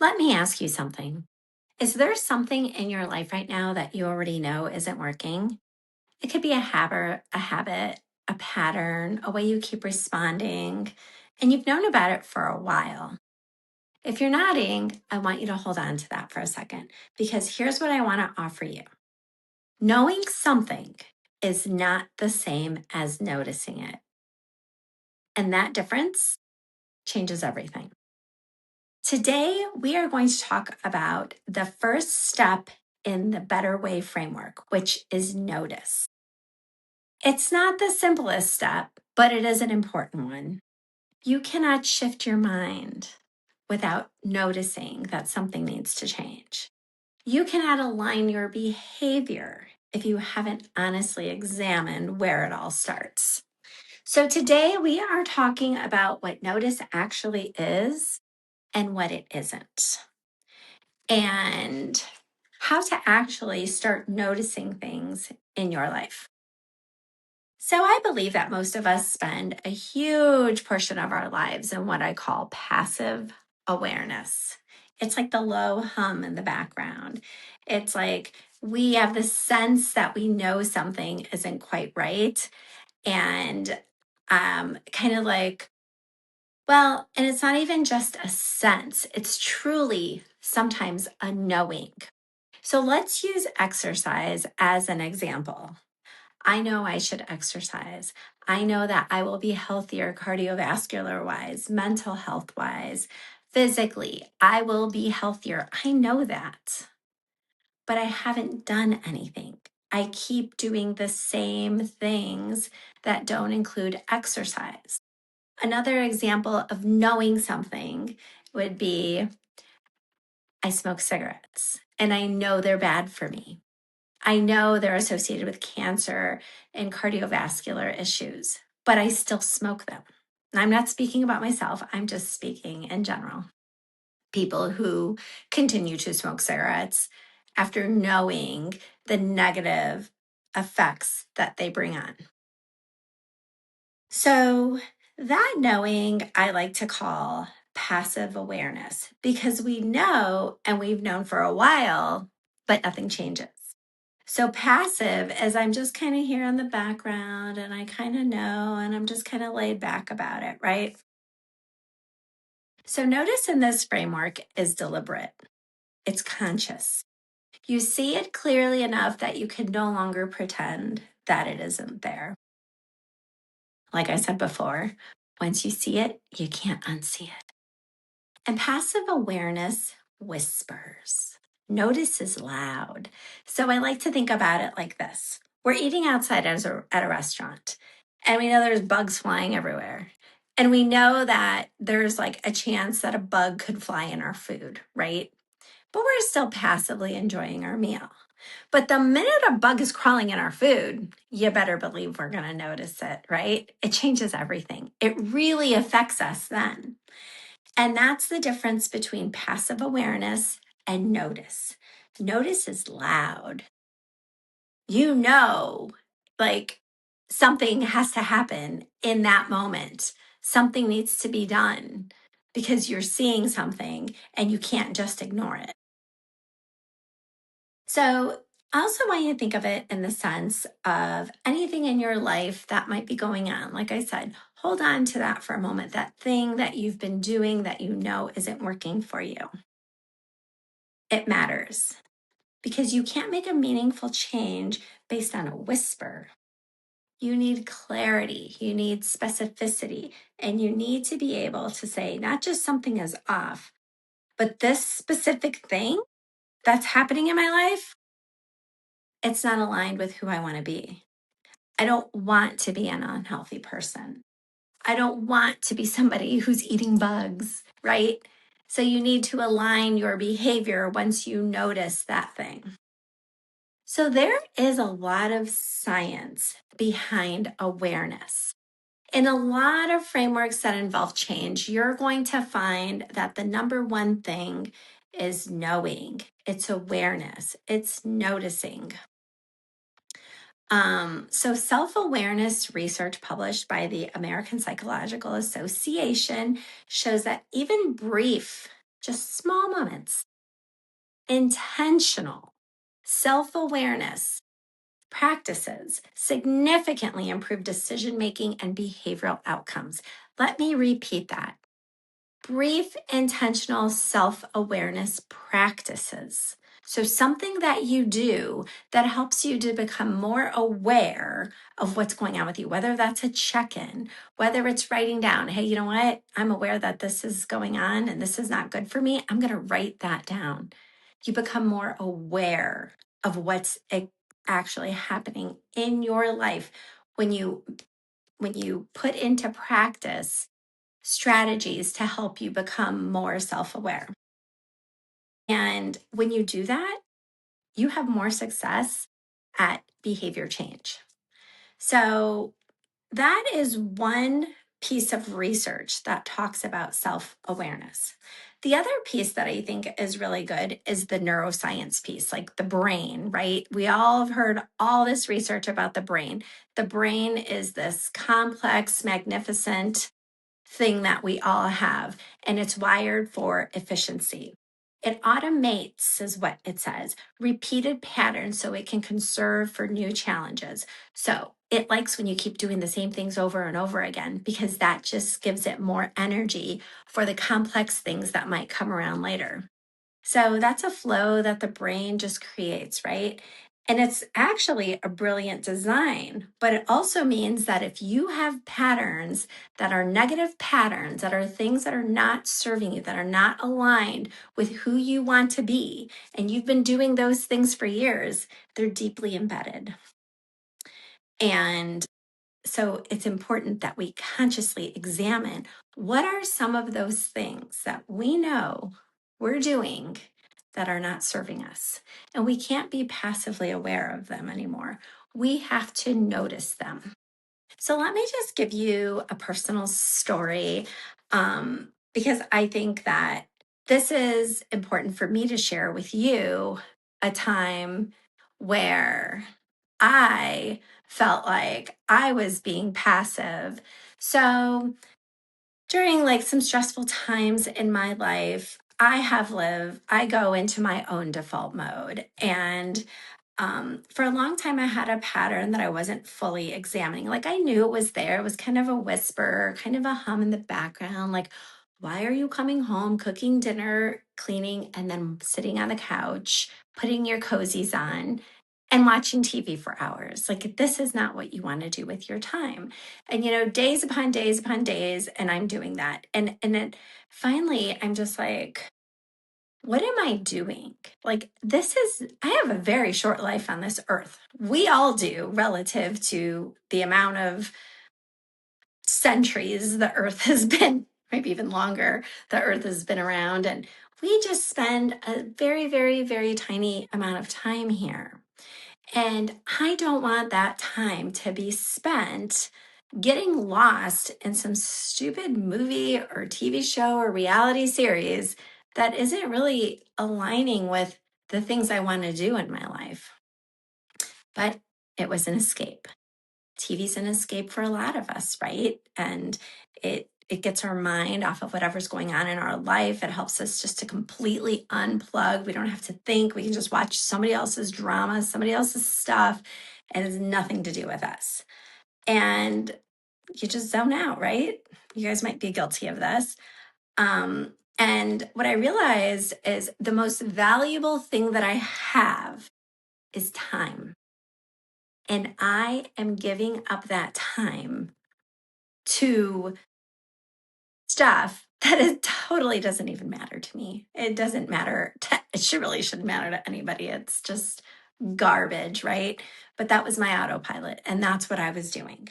Let me ask you something. Is there something in your life right now that you already know isn't working? It could be a habit, a pattern, a way you keep responding, and you've known about it for a while. If you're nodding, I want you to hold on to that for a second because here's what I want to offer you. Knowing something is not the same as noticing it. And that difference changes everything. Today, we are going to talk about the first step in the Better Way framework, which is notice. It's not the simplest step, but it is an important one. You cannot shift your mind without noticing that something needs to change. You cannot align your behavior if you haven't honestly examined where it all starts. So, today we are talking about what notice actually is and what it isn't, and how to actually start noticing things in your life. So, I believe that most of us spend a huge portion of our lives in what I call passive awareness. It's like the low hum in the background. It's like we have the sense that we know something isn't quite right. And kind of like, well, and it's not even just a sense, it's truly sometimes a knowing. So let's use exercise as an example. I know I should exercise. I know that I will be healthier cardiovascular wise, mental health wise, physically. I will be healthier. I know that, but I haven't done anything. I keep doing the same things that don't include exercise. Another example of knowing something would be I smoke cigarettes and I know they're bad for me. I know they're associated with cancer and cardiovascular issues, but I still smoke them. And I'm not speaking about myself, I'm just speaking in general. People who continue to smoke cigarettes after knowing the negative effects that they bring on. So, that knowing I like to call passive awareness because we know and we've known for a while, but nothing changes. So, passive is I'm just kind of here in the background and I kind of know and I'm just kind of laid back about it, right? So, notice in this framework is deliberate, it's conscious. You see it clearly enough that you can no longer pretend that it isn't there. Like I said before, once you see it, you can't unsee it. And passive awareness whispers. Notice is loud. So I like to think about it like this. We're eating outside at a restaurant, and we know there's bugs flying everywhere. And we know that there's like a chance that a bug could fly in our food, right? But we're still passively enjoying our meal. But the minute a bug is crawling in our food, you better believe we're going to notice it, right? It changes everything. It really affects us then. And that's the difference between passive awareness and notice. Notice is loud. You know, like something has to happen in that moment. Something needs to be done because you're seeing something and you can't just ignore it. So, I also want you to think of it in the sense of anything in your life that might be going on. Like I said, hold on to that for a moment, that thing that you've been doing that you know isn't working for you. It matters because you can't make a meaningful change based on a whisper. You need clarity, you need specificity, and you need to be able to say, not just something is off, but this specific thing that's happening in my life, it's not aligned with who I want to be. I don't want to be an unhealthy person. I don't want to be somebody who's eating bugs, right? So you need to align your behavior once you notice that thing. So there is a lot of science behind awareness. In a lot of frameworks that involve change, you're going to find that the number one thing is knowing, it's awareness, it's noticing. So, self awareness research published by the American Psychological Association shows that even brief just small moments, intentional self awareness practices significantly improve decision making and behavioral outcomes. Let me repeat that. Brief, intentional self awareness practices. So, something that you do that helps you to become more aware of what's going on with you, whether that's a check in, whether it's writing down, hey, you know what? I'm aware that this is going on and this is not good for me. I'm going to write that down. You become more aware of what's actually happening in your life when you put into practice strategies to help you become more self aware. And when you do that, you have more success at behavior change. So, that is one piece of research that talks about self awareness. The other piece that I think is really good is the neuroscience piece, like the brain, right? We all have heard all this research about the brain. The brain is this complex, magnificent thing that we all have, and it's wired for efficiency. It automates, is what it says, repeated patterns so it can conserve for new challenges. So it likes when you keep doing the same things over and over again because that just gives it more energy for the complex things that might come around later. So that's a flow that the brain just creates, right? And it's actually a brilliant design, but it also means that if you have patterns that are negative patterns, that are things that are not serving you, that are not aligned with who you want to be, and you've been doing those things for years, they're deeply embedded. And so it's important that we consciously examine what are some of those things that we know we're doing that are not serving us. And we can't be passively aware of them anymore. We have to notice them. So let me just give you a personal story because I think that this is important for me to share with you a time where I felt like I was being passive. So during like some stressful times in my life, I go into my own default mode. And for a long time, I had a pattern that I wasn't fully examining. Like I knew it was there. It was kind of a whisper, kind of a hum in the background. Like, why are you coming home, cooking dinner, cleaning, and then sitting on the couch, putting your cozies on and watching TV for hours? Like, this is not what you want to do with your time. And, days upon days upon days, and I'm doing that. And then finally, I'm just like, what am I doing? Like, I have a very short life on this earth. We all do relative to the amount of centuries the earth has been, maybe even longer, the earth has been around. And we just spend a very, very, very tiny amount of time here. And I don't want that time to be spent getting lost in some stupid movie or TV show or reality series that isn't really aligning with the things I want to do in my life. But it was an escape. TV's an escape for a lot of us, right? And it gets our mind off of whatever's going on in our life. It helps us just to completely unplug. We don't have to think. We can just watch somebody else's drama, somebody else's stuff. It has nothing to do with us. And you just zone out, right? You guys might be guilty of this. And what I realized is the most valuable thing that I have is time. And I am giving up that time to stuff that it totally doesn't even matter to me. It doesn't matter. It really shouldn't matter to anybody. It's just garbage, right? But that was my autopilot, and that's what I was doing.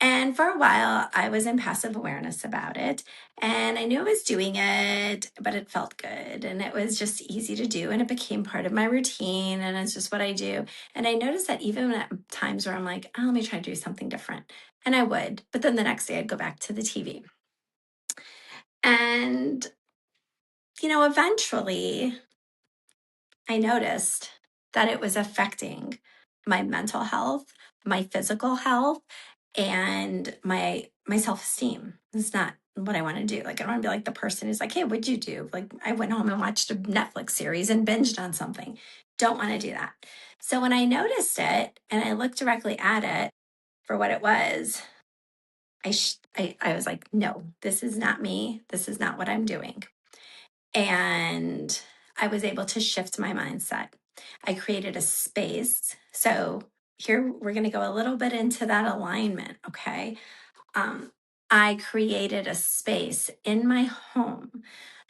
And for a while, I was in passive awareness about it. And I knew I was doing it, but it felt good. And it was just easy to do. And it became part of my routine. And it's just what I do. And I noticed that even at times where I'm like, oh, let me try to do something different. And I would. But then the next day, I'd go back to the TV. And, eventually, I noticed that it was affecting my mental health, my physical health, and my self-esteem. It's not what I want to do. Like, I don't want to be like the person who's like, hey, what'd you do? Like, I went home and watched a Netflix series and binged on something. Don't want to do that. So when I noticed it and I looked directly at it for what it was, I was like, no, this is not me. This is not what I'm doing. And I was able to shift my mindset. I created a space. So here we're going to go a little bit into that alignment. Okay. I created a space in my home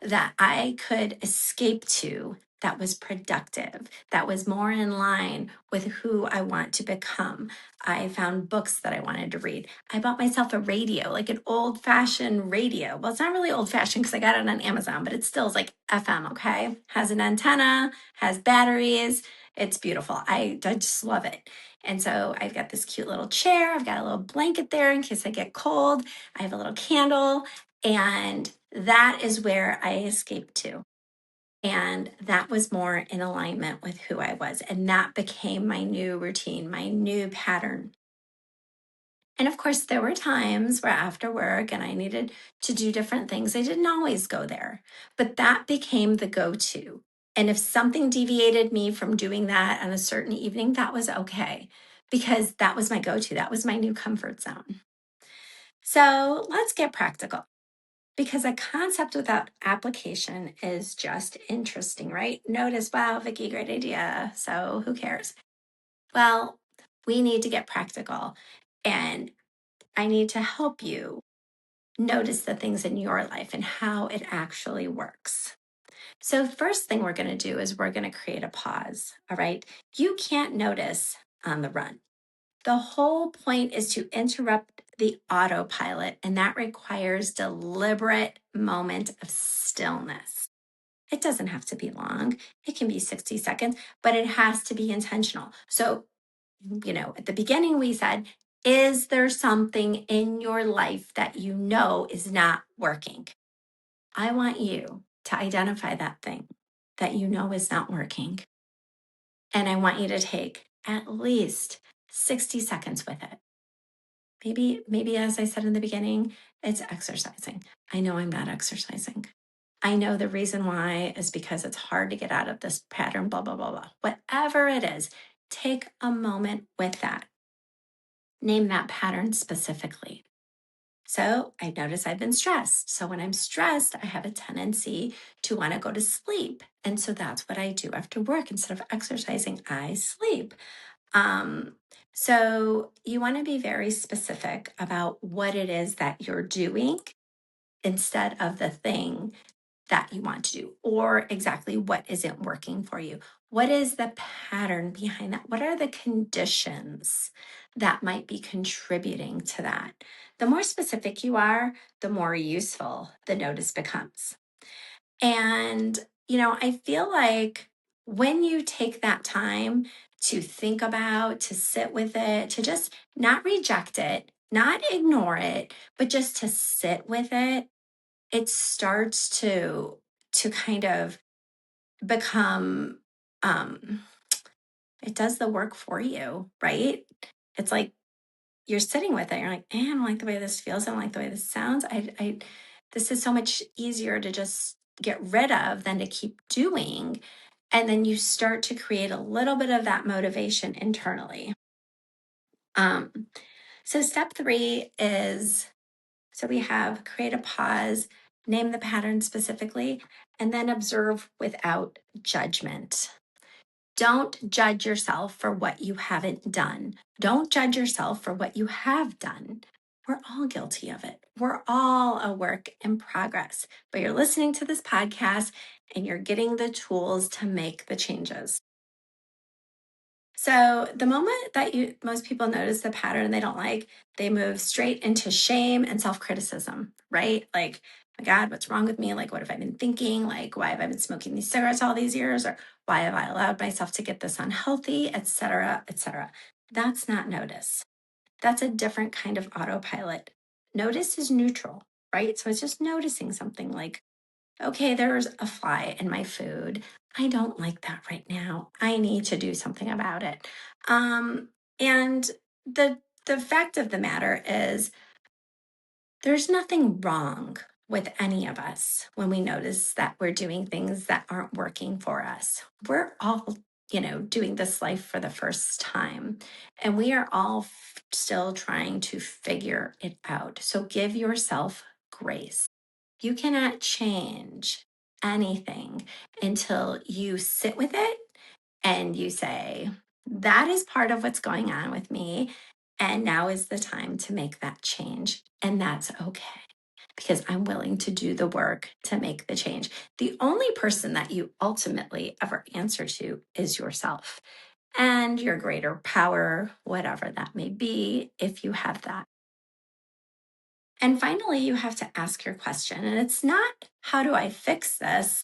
that I could escape to that was productive, that was more in line with who I want to become. I found books that I wanted to read. I bought myself a radio, like an old fashioned radio. Well, it's not really old fashioned because I got it on Amazon, but it still is like FM, okay? Has an antenna, has batteries. It's beautiful. I just love it. And so I've got this cute little chair. I've got a little blanket there in case I get cold. I have a little candle. And that is where I escaped to. And that was more in alignment with who I was. And that became my new routine, my new pattern. And of course, there were times where after work and I needed to do different things, I didn't always go there, but that became the go to. And if something deviated me from doing that on a certain evening, that was okay because that was my go to. That was my new comfort zone. So let's get practical because a concept without application is just interesting, right? Notice, wow, Vicki, great idea. So who cares? Well, we need to get practical. And I need to help you notice the things in your life and how it actually works. So, first thing we're going to do is we're going to create a pause. All right. You can't notice on the run. The whole point is to interrupt the autopilot, and that requires deliberate moment of stillness. It doesn't have to be long. It can be 60 seconds, but it has to be intentional. So at the beginning we said, is there something in your life that you know is not working? I want you to identify that thing that you know is not working. And I want you to take at least 60 seconds with it. Maybe as I said in the beginning, it's exercising. I know I'm not exercising. I know the reason why is because it's hard to get out of this pattern, blah, blah, blah, blah. Whatever it is, take a moment with that. Name that pattern specifically. So I notice I've been stressed. So when I'm stressed, I have a tendency to want to go to sleep. And so that's what I do after work. Instead of exercising, I sleep. So you want to be very specific about what it is that you're doing instead of the thing that you want to do or exactly what isn't working for you. What is the pattern behind that? What are the conditions that might be contributing to that? The more specific you are, the more useful the notice becomes. And, I feel like when you take that time to think about, to sit with it, to just not reject it, not ignore it, but just to sit with it, it starts to kind of become it does the work for you, right? It's like you're sitting with it, you're like, I don't like the way this feels, I don't like the way this sounds. I this is so much easier to just get rid of than to keep doing. And then you start to create a little bit of that motivation internally. um so step 3 is, so we have create a pause, name the pattern specifically, and then observe without judgment. Don't judge yourself for what you haven't done. Don't judge yourself for what you have done. We're all guilty of it. We're all a work in progress, but you're listening to this podcast and you're getting the tools to make the changes. So the moment that most people notice the pattern they don't like, they move straight into shame and self-criticism, right? Like, my God, what's wrong with me? Like, what have I been thinking? Like, why have I been smoking these cigarettes all these years? Or why have I allowed myself to get this unhealthy, et cetera, et cetera. That's not notice. That's a different kind of autopilot. Notice is neutral, right? So it's just noticing something like, okay, there's a fly in my food. I don't like that right now. I need to do something about it. And the fact of the matter is There's nothing wrong with any of us when we notice that we're doing things that aren't working for us. We're all, doing this life for the first time, and we are all still trying to figure it out. So give yourself grace. You cannot change anything until you sit with it and you say, that is part of what's going on with me. And now is the time to make that change. And that's okay because I'm willing to do the work to make the change. The only person that you ultimately ever answer to is yourself and your greater power, whatever that may be, if you have that. And finally, you have to ask your question. And it's not, how do I fix this?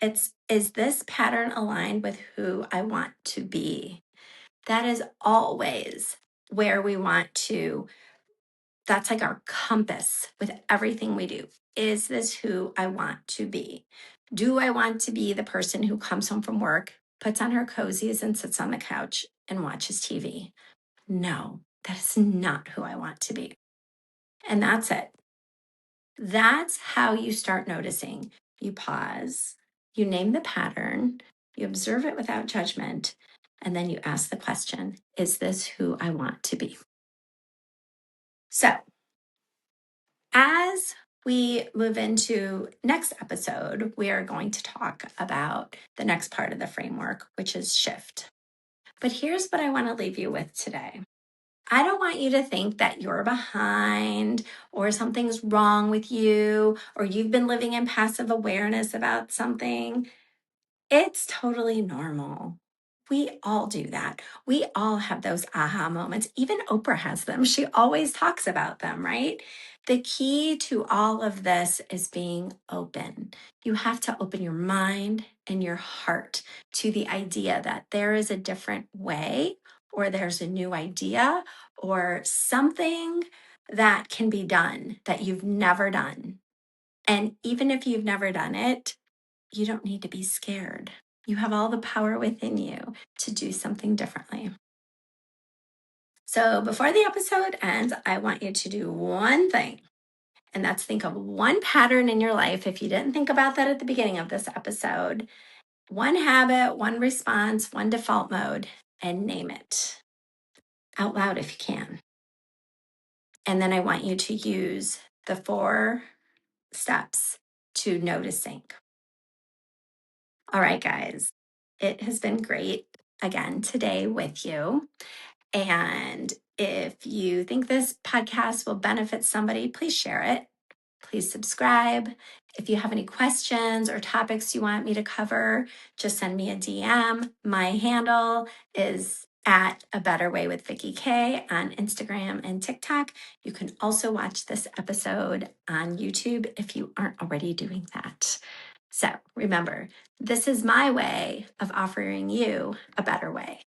It's, is this pattern aligned with who I want to be? That is always where we want to, that's like our compass with everything we do. Is this who I want to be? Do I want to be the person who comes home from work, puts on her cozies and sits on the couch and watches TV? No, that is not who I want to be. And that's it. That's how you start noticing. You pause, you name the pattern, you observe it without judgment, and then you ask the question, is this who I want to be? So, as we move into next episode, we are going to talk about the next part of the framework, which is shift. But here's what I want to leave you with today. I don't want you to think that you're behind or something's wrong with you or you've been living in passive awareness about something. It's totally normal. We all do that. We all have those aha moments. Even Oprah has them. She always talks about them, right? The key to all of this is being open. You have to open your mind and your heart to the idea that there is a different way, or there's a new idea, or something that can be done that you've never done. And even if you've never done it, you don't need to be scared. You have all the power within you to do something differently. So before the episode ends, I want you to do one thing, and that's think of one pattern in your life. If you didn't think about that at the beginning of this episode, one habit, one response, one default mode, and name it out loud if you can. And then I want you to use the 4 steps to noticing. All right, guys, it has been great again today with you. And if you think this podcast will benefit somebody, please share it. Please subscribe. If you have any questions or topics you want me to cover, just send me a DM. My handle is at A Better Way with Vicki K on Instagram and TikTok. You can also watch this episode on YouTube if you aren't already doing that. So remember, this is my way of offering you a better way.